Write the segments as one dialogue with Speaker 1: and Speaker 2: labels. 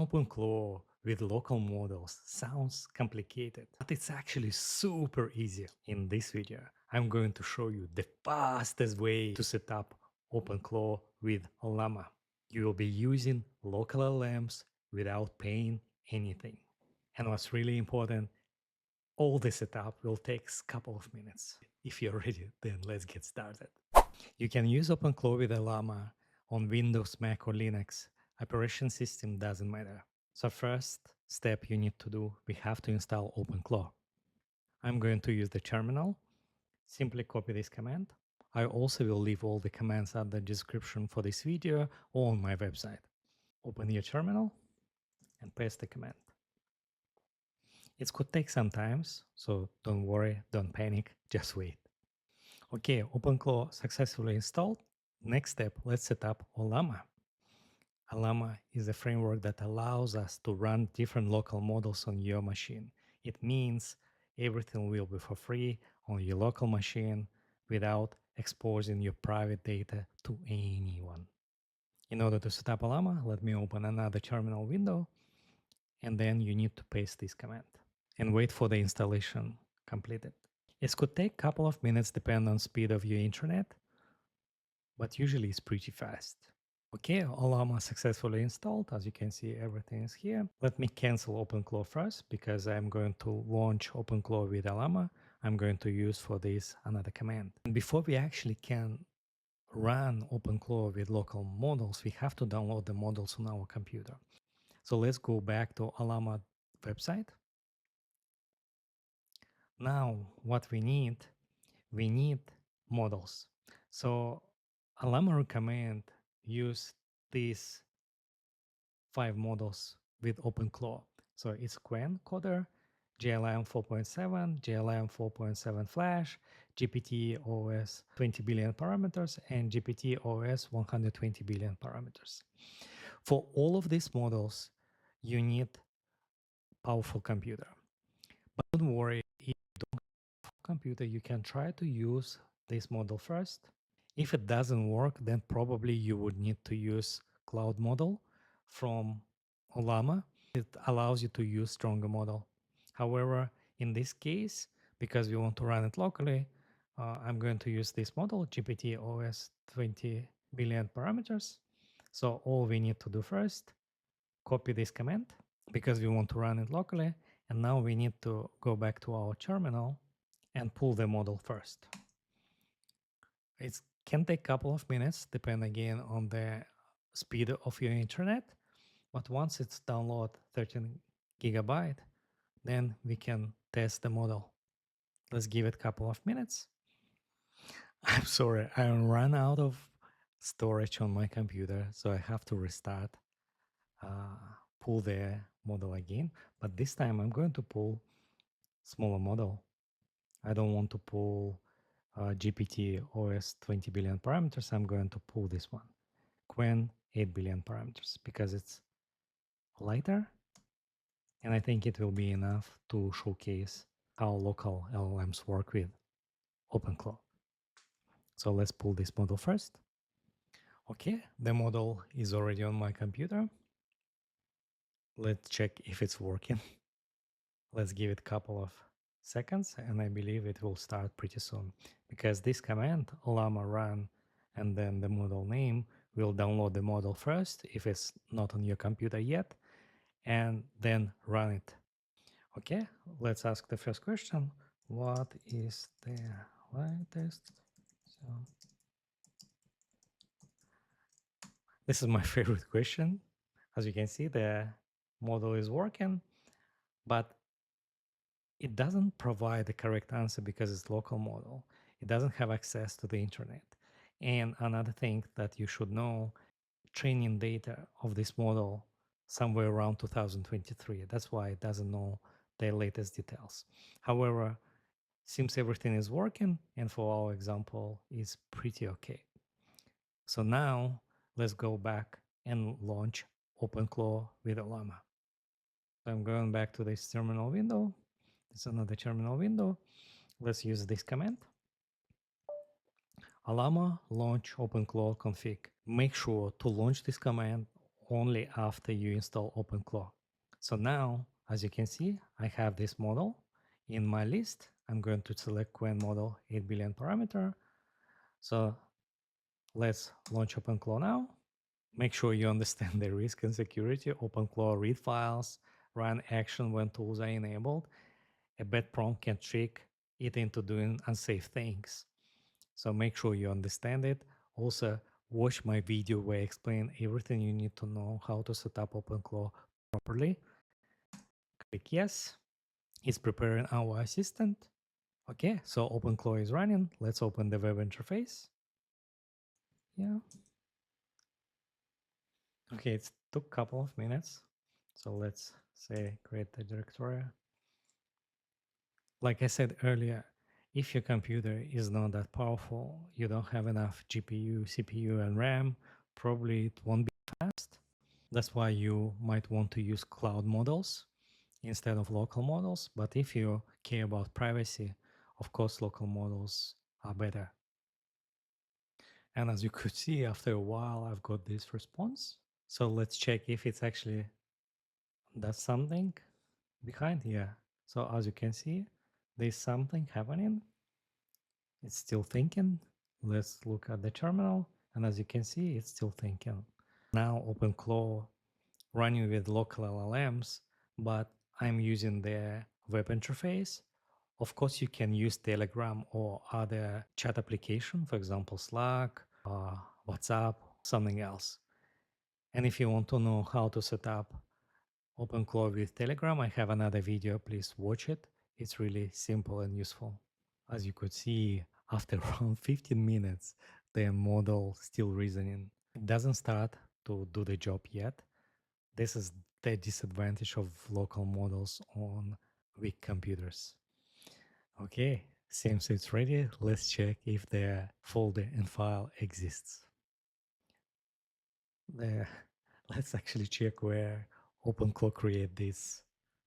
Speaker 1: OpenClaw with local models sounds complicated, but it's actually super easy. In this video, I'm going to show you the fastest way to set up OpenClaw with Llama. You will be using local LLMs without paying anything. And what's really important, all the setup will take a couple of minutes. If you're ready, then let's get started. You can use OpenClaw with Llama on Windows, Mac, or Linux. Operation system doesn't matter. So first step you need to do, we have to install OpenClaw. I'm going to use the terminal. Simply copy this command. I also will leave all the commands at the description for this video or on my website. Open your terminal and paste the command. It could take some time, so don't worry, don't panic, just wait. Okay, OpenClaw successfully installed. Next step, let's set up Ollama. Ollama is a framework that allows us to run different local models on your machine. It means everything will be for free on your local machine without exposing your private data to anyone. In order to set up Ollama, let me open another terminal window, and then you need to paste this command and wait for the installation completed. It could take a couple of minutes depending on speed of your internet, but usually it's pretty fast. Okay, Ollama successfully installed. As you can see, everything is here. Let me cancel OpenClaw first because I'm going to launch OpenClaw with Ollama. I'm going to use for this another command. And before we actually can run OpenClaw with local models, we have to download the models on our computer. So let's go back to Ollama website. Now, what we need models. So Ollama recommend use these 5 models with OpenClaw. So it's Qwen coder, JLM 4.7, JLM 4.7 Flash, GPT-OS 20 billion parameters, and GPT-OS 120 billion parameters. For all of these models, you need powerful computer. But don't worry, if you don't have a computer, you can try to use this model first. If it doesn't work, then probably you would need to use cloud model from Ollama. It allows you to use stronger model. However, in this case, because we want to run it locally, I'm going to use this model, GPT-OS 20 billion parameters. So all we need to do first, copy this command because we want to run it locally. And now we need to go back to our terminal and pull the model first. It can take a couple of minutes, depend again on the speed of your internet. But once it's download 13 gigabyte, then we can test the model. Let's give it a couple of minutes. I'm sorry, I ran out of storage on my computer, so I have to restart, pull the model again. But this time I'm going to pull smaller model. I don't want to pull GPT-OS 20 billion parameters. I'm going to pull this one, Qwen 8 billion parameters, because it's lighter. And I think it will be enough to showcase how local LLMs work with OpenClaw. So let's pull this model first. Okay, the model is already on my computer. Let's check if it's working. Let's give it a couple of seconds, and I believe it will start pretty soon, because this command, Llama run, and then the model name, will download the model first if it's not on your computer yet, and then run it. Okay, let's ask the first question. What is the latest? So this is my favorite question. As you can see, the model is working, but it doesn't provide the correct answer because it's local model. It doesn't have access to the internet. And another thing that you should know, training data of this model somewhere around 2023. That's why it doesn't know the latest details. However, seems everything is working, and for our example, is pretty okay. So now let's go back and launch OpenClaw with Llama. So I'm going back to this terminal window. It's another terminal window. Let's use this command. Llama launch OpenClaw config. Make sure to launch this command only after you install OpenClaw. So now, as you can see, I have this model in my list. I'm going to select Qwen model 8 billion parameter. So let's launch OpenClaw now. Make sure you understand the risk and security. OpenClaw read files, run action when tools are enabled. A bad prompt can trick it into doing unsafe things. So make sure you understand it. Also, watch my video where I explain everything you need to know how to set up OpenClaw properly. Click yes. It's preparing our assistant. Okay, so OpenClaw is running. Let's open the web interface. Yeah. Okay, it took a couple of minutes. So let's say create the directory. Like I said earlier, if your computer is not that powerful, you don't have enough GPU, CPU, and RAM, probably it won't be fast. That's why you might want to use cloud models instead of local models. But if you care about privacy, of course, local models are better. And as you could see, after a while, I've got this response. So let's check if it's actually does something behind here. So as you can see, there's something happening. It's still thinking. Let's look at the terminal. And as you can see, it's still thinking. Now OpenClaw running with local LLMs, but I'm using the web interface. Of course, you can use Telegram or other chat application, for example, Slack, WhatsApp, something else. And if you want to know how to set up OpenClaw with Telegram, I have another video. Please watch it. It's really simple and useful. As you could see, after around 15 minutes, the model still reasoning. It doesn't start to do the job yet. This is the disadvantage of local models on weak computers. Okay, seems it's ready. Let's check if the folder and file exists. Let's actually check where OpenClaw create this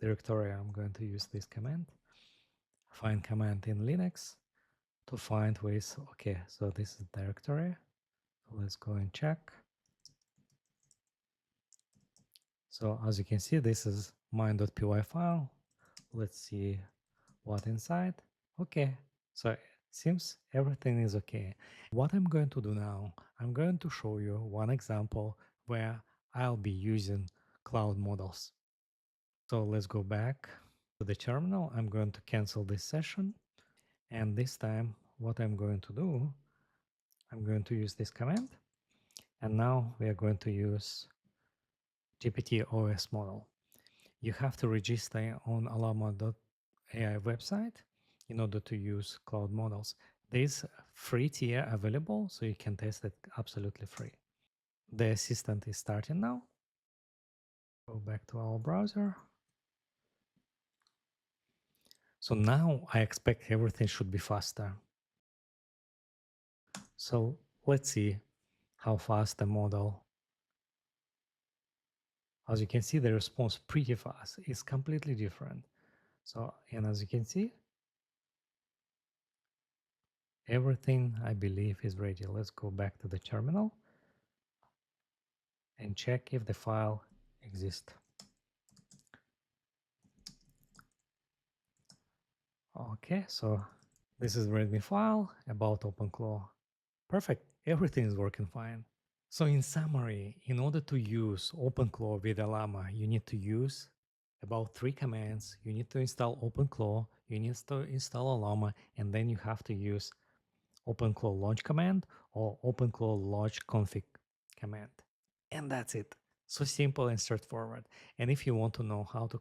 Speaker 1: directory. I'm going to use this command. Find command in Linux to find ways. Okay, so this is directory. Let's go and check. So as you can see, this is mine.py file. Let's see what inside. Okay, so it seems everything is okay. What I'm going to do now, I'm going to show you one example where I'll be using cloud models. So let's go back to the terminal. I'm going to cancel this session. And this time, what I'm going to do, I'm going to use this command. And now we are going to use GPT-OS model. You have to register on Llama.ai website in order to use cloud models. There's a free tier available, so you can test it absolutely free. The assistant is starting now. Go back to our browser. So now I expect everything should be faster. So let's see how fast the model. As you can see, the response pretty fast. It's completely different. So, and as you can see, everything I believe is ready. Let's go back to the terminal and check if the file exists. Okay, so this is README file about OpenClaw. Perfect, everything is working fine. So in summary, in order to use OpenClaw with Llama, you need to use about 3 commands. You need to install OpenClaw, you need to install Llama, and then you have to use OpenClaw launch command or OpenClaw launch config command. And that's it. So simple and straightforward. And if you want to know how to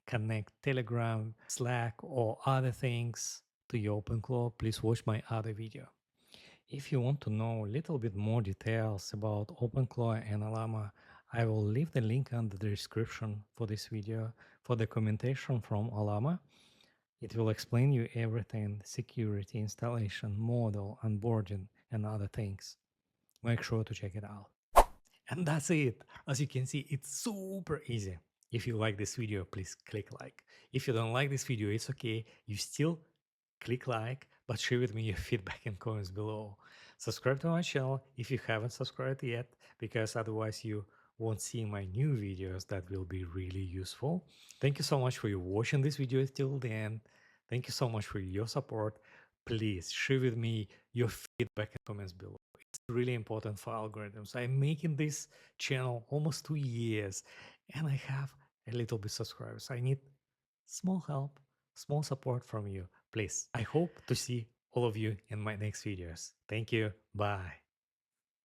Speaker 1: connect Telegram, Slack, or other things to your OpenClaw, please watch my other video. If you want to know a little bit more details about OpenClaw and Llama, I will leave the link under the description for this video for the documentation from Ollama. It will explain you everything: security, installation, model, onboarding, and other things. Make sure to check it out. And that's it. As you can see, it's super easy. If you like this video, please click like. If you don't like this video, it's okay. You still click like, but share with me your feedback and comments below. Subscribe to my channel if you haven't subscribed yet, because otherwise you won't see my new videos that will be really useful. Thank you so much for you watching this video till the end. Thank you so much for your support. Please share with me your feedback and comments below. It's really important for algorithms. I'm making this channel almost 2 years and I have a little bit subscribers. I need small help, small support from you. Please, I hope to see all of you in my next videos. Thank you. Bye.